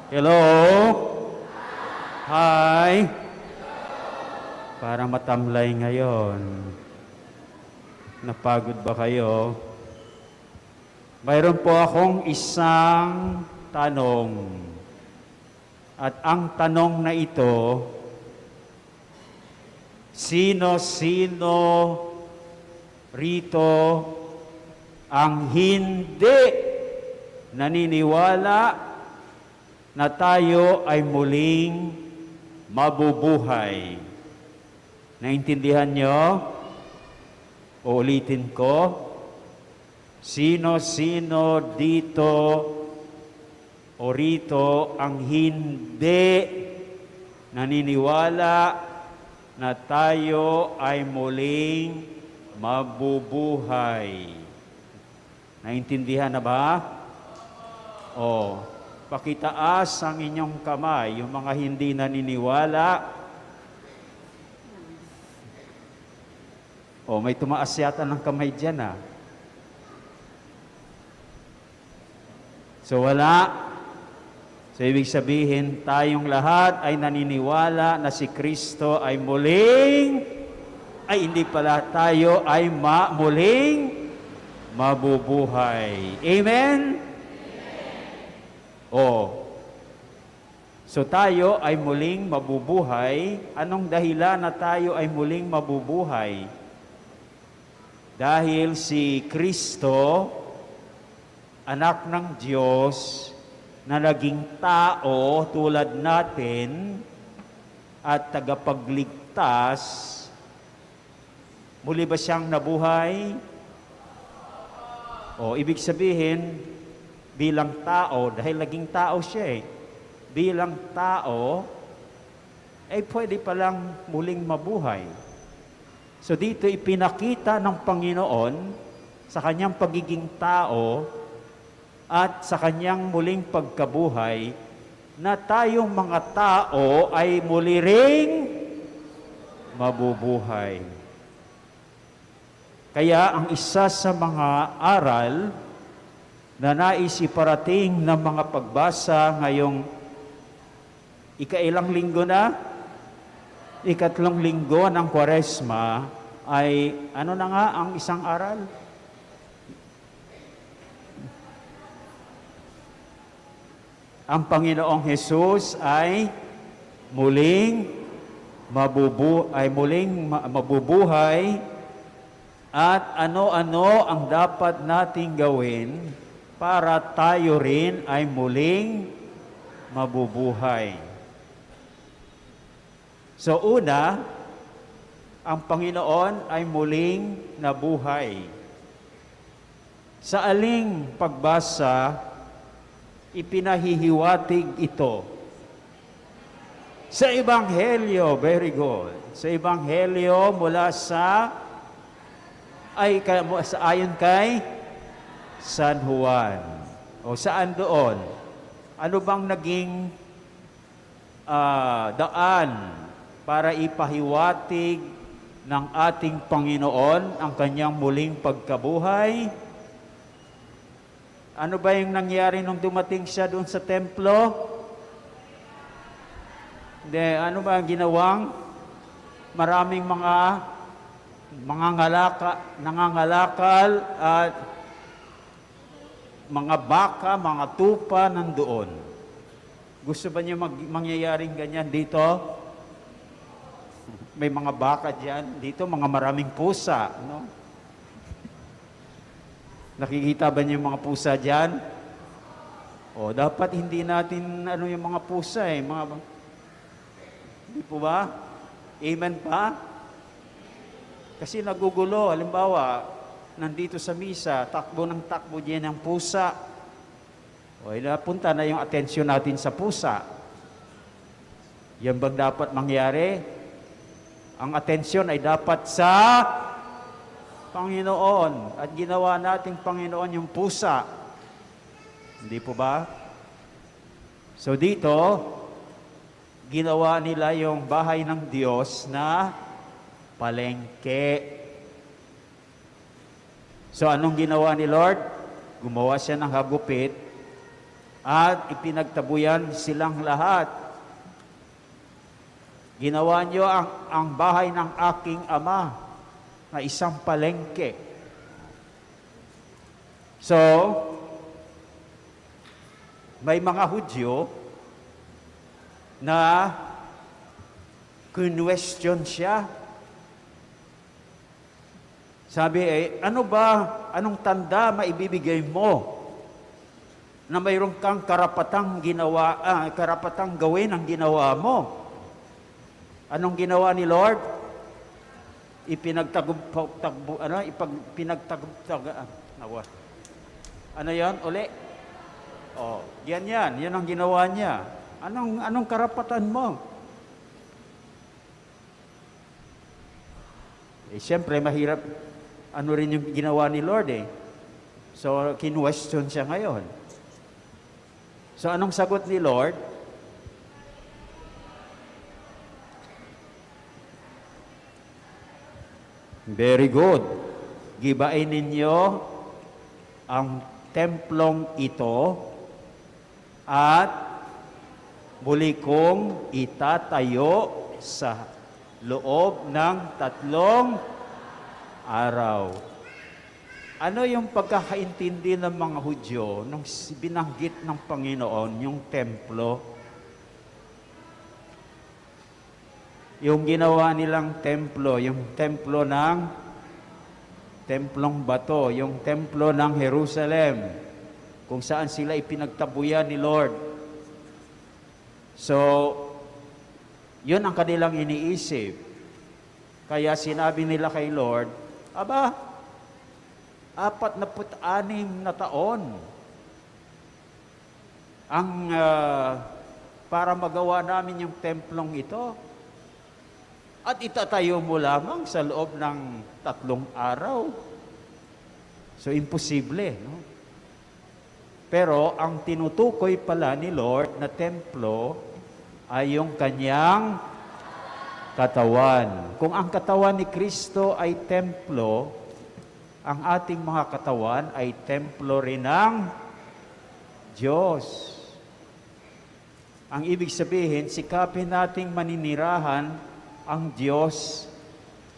Hello? Hi? Parang matamlay ngayon. Napagod ba kayo? Mayroon po akong isang tanong. At ang tanong na ito, sino-sino rito ang hindi naniniwala na tayo ay muling mabubuhay? Naintindihan nyo? Uulitin ko. Sino-sino dito o rito ang hindi naniniwala na tayo ay muling mabubuhay? Naintindihan na ba? O, pakitaas ang inyong kamay, yung mga hindi naniniwala. O, may tumaas yata ng kamay dyan, ah. So, wala. So, ibig sabihin, tayong lahat ay naniniwala na si Kristo ay muling, hindi pala, tayo ay muling mabubuhay. Amen? So tayo ay muling mabubuhay. Anong dahilan na tayo ay muling mabubuhay? Dahil si Kristo, anak ng Diyos, na naging tao tulad natin at tagapagligtas, muli ba siyang nabuhay? Ibig sabihin, bilang tao, dahil naging tao siya bilang tao, pwede palang muling mabuhay. So dito ipinakita ng Panginoon sa kanyang pagiging tao at sa kanyang muling pagkabuhay na tayong mga tao ay muli ring mabubuhay. Kaya ang isa sa mga aral na nais iparating ng mga pagbasa ngayong ikailang linggo na, ikatlong linggo ng Kwaresma ay ano na nga ang isang aral? Ang Panginoong Hesus ay muling mabubuhay at ano-ano ang dapat nating gawin para tayo rin ay muling mabubuhay. So una, ang Panginoon ay muling nabuhay. Sa aling pagbasa, ipinahihiwatig ito. Sa Ebanghelyo, very good. Sa Ebanghelyo mula ayon kay San Juan. Saan doon? Ano bang naging daan para ipahiwatig ng ating Panginoon ang kanyang muling pagkabuhay? Ano ba yung nangyari nung dumating siya doon sa templo? Ano ba ang ginawang? Maraming mga nangangalakal at mga baka, mga tupa nandoon. Gusto ba niyo mangyayaring ganyan dito? May mga baka dyan. Dito, mga maraming pusa. No? Nakikita ba niyo yung mga pusa dyan? Dapat hindi natin yung mga pusa Hindi po ba? Amen pa? Kasi nagugulo. Halimbawa, nandito sa misa, takbo ng takbo diyan ng pusa. Napunta na yung atensyon natin sa pusa. Yan bang dapat mangyari? Ang atensyon ay dapat sa Panginoon. At ginawa nating Panginoon yung pusa. Hindi po ba? So dito, ginawa nila yung bahay ng Diyos na palengke. So anong ginawa ni Lord? Gumawa siya ng hagupit at ipinagtabuyan silang lahat. Ginawa niyo ang bahay ng aking ama na isang palengke. So, may mga Hudyo na question siya. Sabi, ano ba, anong tanda maibibigay mo na mayroon kang karapatang gawin ang ginawa mo? Anong ginawa ni Lord? Ano yan? Uli? Yan ang ginawa niya. Anong karapatan mo? Siyempre, mahirap. Ano rin yung ginawa ni Lord So, kinwestiyon siya ngayon. So, anong sagot ni Lord? Very good. Gibain ninyo ang templong ito at muli kong itatayo sa loob ng 3 araw. Ano yung pagkakaintindi ng mga Hudyo nung binanggit ng Panginoon yung templo? Yung ginawa nilang templo, yung templong bato, yung templo ng Jerusalem, kung saan sila ipinagtabuyan ni Lord. So, yun ang kanilang iniisip. Kaya sinabi nila kay Lord, 46 na taon ang para magawa namin yung templong ito. At itatayo mo lamang sa loob ng 3 araw. So, imposible, no? Pero, ang tinutukoy pala ni Lord na templo ay yung kanyang katawan. Kung ang katawan ni Kristo ay templo, ang ating mga katawan ay templo rin ng Diyos. Ang ibig sabihin, sikapin nating maninirahan ang Diyos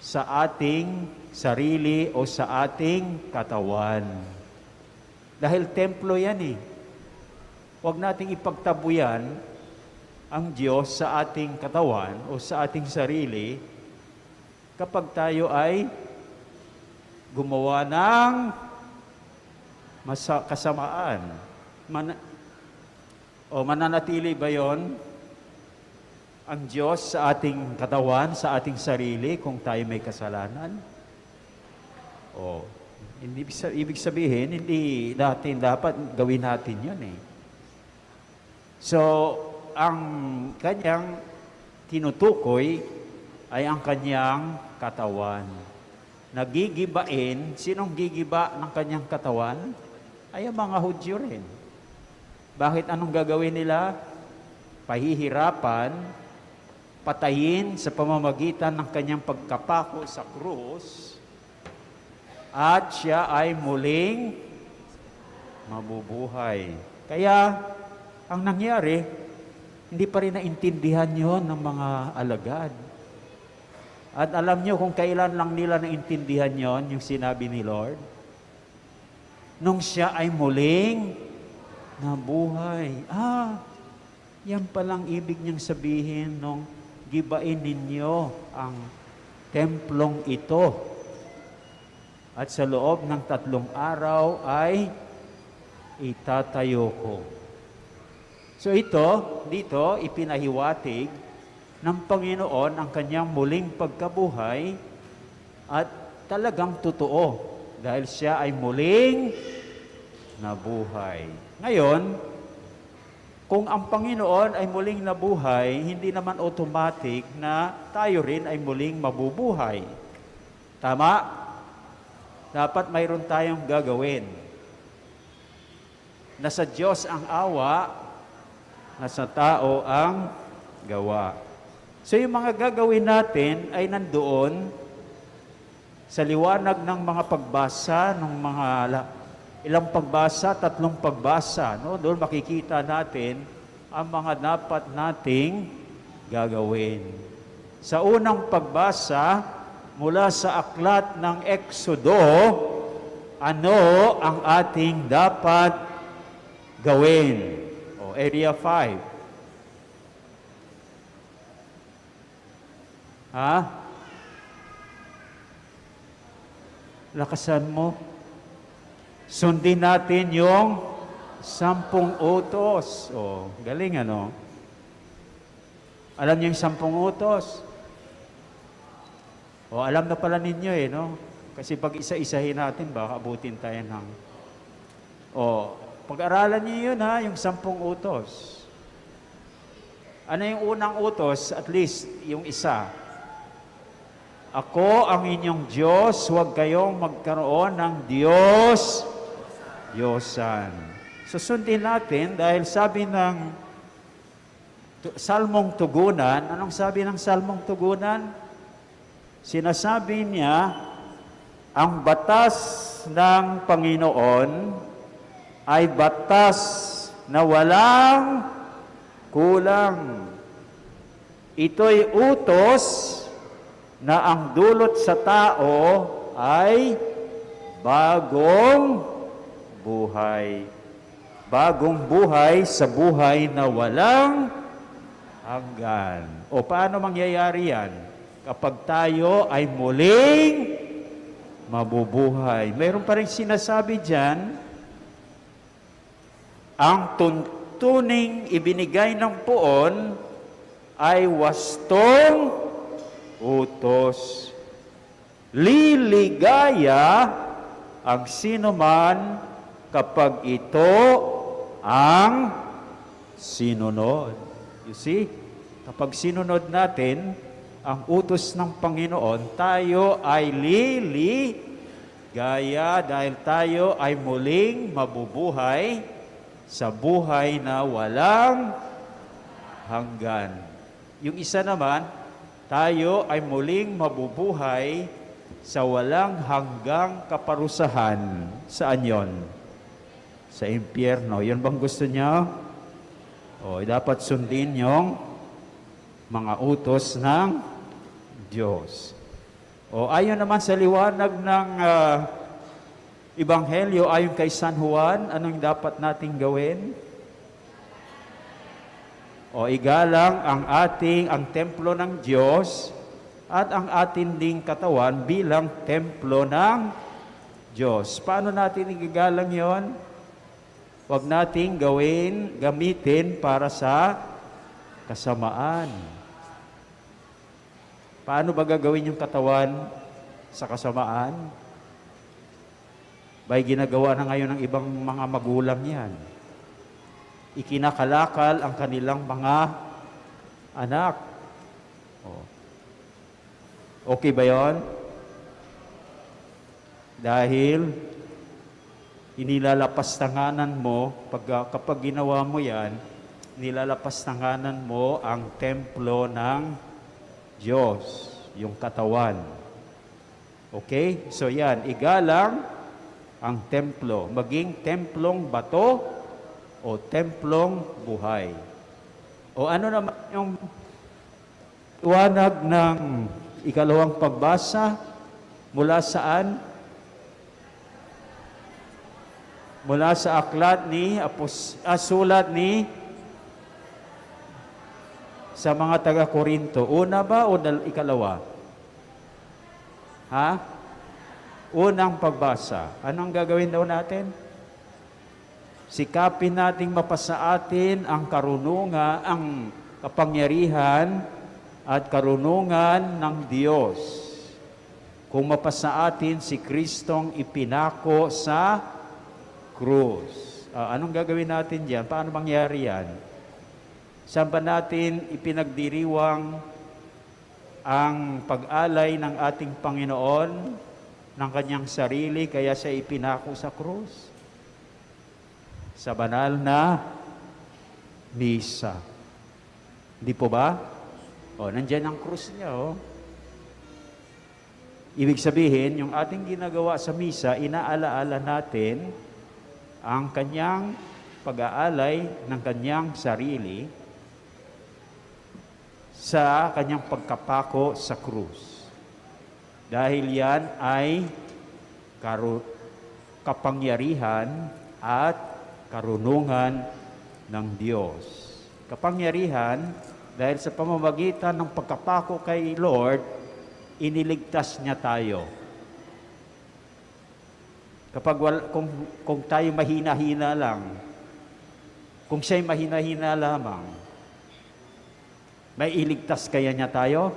sa ating sarili o sa ating katawan. Dahil templo yan Huwag nating ipagtabuyan ang Diyos sa ating katawan o sa ating sarili kapag tayo ay gumawa ng kasamaan. Mananatili ba yon ang Diyos sa ating katawan, sa ating sarili, kung tayo may kasalanan? Ibig sabihin, hindi natin dapat gawin natin yun So, ang kanyang tinutukoy ay ang kanyang katawan. Nagigibain, sinong gigiba ng kanyang katawan? Ay ang mga Hudyo rin. Bakit anong gagawin nila? Pahihirapan, patayin sa pamamagitan ng kanyang pagkapako sa krus, at siya ay muling mabubuhay. Kaya, ang nangyari, hindi pa rin naintindihan yon ng mga alagad. At alam nyo kung kailan lang nila naintindihan yon, yung sinabi ni Lord? Nung siya ay muling nabuhay. Yan palang ibig niyang sabihin nung gibain ninyo ang templong ito. At sa loob ng 3 araw ay itatayo ko. So dito, ipinahiwatig ng Panginoon ang kanyang muling pagkabuhay at talagang totoo dahil siya ay muling nabuhay. Ngayon, kung ang Panginoon ay muling nabuhay, hindi naman automatic na tayo rin ay muling mabubuhay. Tama? Dapat mayroon tayong gagawin. Nasa Diyos ang awa, nasa tao ang gawa. So yung mga gagawin natin ay nandoon sa liwanag ng mga pagbasa ng mga Ilang pagbasa? 3 pagbasa. No? Doon makikita natin ang mga dapat nating gagawin. Sa unang pagbasa, mula sa aklat ng Exodo, ano ang ating dapat gawin? O, area 5. Ha? Lakasan mo. Sundin natin yung 10 utos. O, galing ano? Alam niyo yung 10 utos? O, alam na pala ninyo eh, no? Kasi pag isa-isahin natin, baka abutin tayo ng... O, pag-aralan niyo yun ha, yung 10 utos. Ano yung unang utos? At least, yung isa. Ako ang inyong Diyos, huwag kayong magkaroon ng Diyosan. Susundin natin dahil sabi ng Salmong Tugunan, anong sabi ng Salmong Tugunan? Sinasabi niya, ang batas ng Panginoon ay batas na walang kulang. Ito'y utos na ang dulot sa tao ay bagong buhay. Bagong buhay sa buhay na walang hanggan. O paano mangyayari yan? Kapag tayo ay muling mabubuhay. Mayroon pa rin sinasabi dyan, ang tuntuning ibinigay ng poon ay wastong utos. Liligaya ang sinuman kapag ito ang sinunod. You see? Kapag sinunod natin ang utos ng Panginoon, tayo ay liligaya dahil tayo ay muling mabubuhay sa buhay na walang hanggan. Yung isa naman, tayo ay muling mabubuhay sa walang hanggang kaparusahan. Saan yon? Sa impyerno. Yun bang gusto niya? O, dapat sundin yung mga utos ng Diyos. O, ayon naman sa liwanag ng Ebanghelyo, ayon kay San Juan, anong dapat nating gawin? O, igalang ang templo ng Diyos at ang ating ding katawan bilang templo ng Diyos. Paano natin igagalang yon? Huwag nating gamitin para sa kasamaan. Paano ba gagawin yung katawan sa kasamaan? By ginagawa na ngayon ng ibang mga magulang yan. Ikinakalakal ang kanilang mga anak. Okay ba yon? Dahil inilalapastanganan mo, kapag ginawa mo yan, nilalapastanganan mo ang templo ng Diyos, yung katawan. Okay? So yan, igalang ang templo, maging templong bato o templong buhay. O ano naman yung iwanag ng ikalawang pagbasa mula saan? Mula sa aklat ni sulat ni sa mga taga-Korinto. Una ba o ikalawa? Ha? Unang pagbasa. Anong gagawin daw natin? Sikapin nating mapasa atin ang karunungan, ang kapangyarihan at karunungan ng Diyos. Kung mapasa atin si Kristong ipinako sa krus. Anong gagawin natin diyan? Paano mangyari yan? Saan ba natin ipinagdiriwang ang pag-alay ng ating Panginoon ng kanyang sarili kaya siya ipinako sa krus? Sa banal na misa. Hindi po ba? Nandyan ang krus niya, Ibig sabihin, yung ating ginagawa sa misa, inaalaala natin ang kanyang pag-aalay ng kanyang sarili sa kanyang pagkapako sa krus. Dahil yan ay kapangyarihan at karunungan ng Diyos. Kapangyarihan dahil sa pamamagitan ng pagkapako kay Lord, iniligtas niya tayo. Kung tayo mahina-hina lang, kung siya'y mahina-hina lamang, may iligtas kaya niya tayo?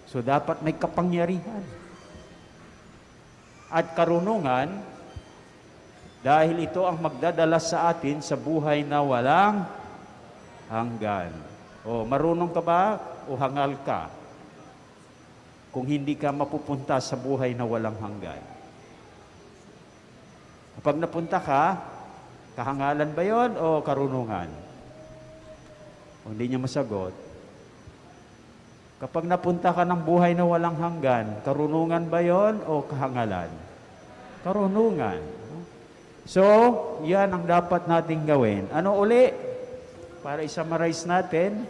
So dapat may kapangyarihan. At karunungan, dahil ito ang magdadala sa atin sa buhay na walang hanggan. O marunong ka ba o hangal ka? Kung hindi ka mapupunta sa buhay na walang hanggan. Kapag napunta ka, kahangalan ba yon o karunungan? O hindi niya masagot. Kapag napunta ka ng buhay na walang hanggan, karunungan ba yon o kahangalan? Karunungan. So, yan ang dapat nating gawin. Ano uli? Para i-summarize natin,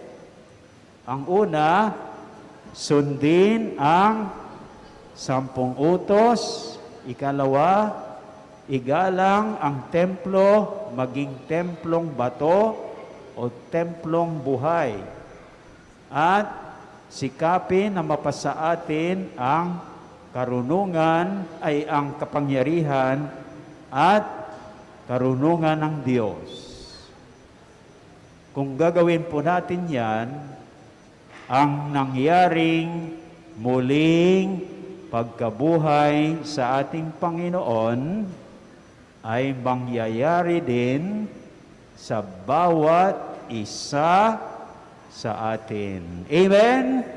ang una, sundin ang 10 utos. Ikalawa, igalang ang templo, maging templong bato o templong buhay. At sikapin na mapasa atin ang karunungan ay ang kapangyarihan at karunungan ng Diyos. Kung gagawin po natin yan, ang nangyaring muling pagkabuhay sa ating Panginoon ay mangyayari din sa bawat isa sa atin. Amen?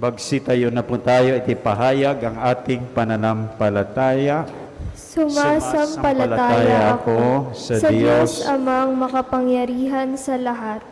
Magsitayo na po tayo at ipahayag ang ating pananampalataya. Sumasampalataya ako sa Diyos amang makapangyarihan sa lahat,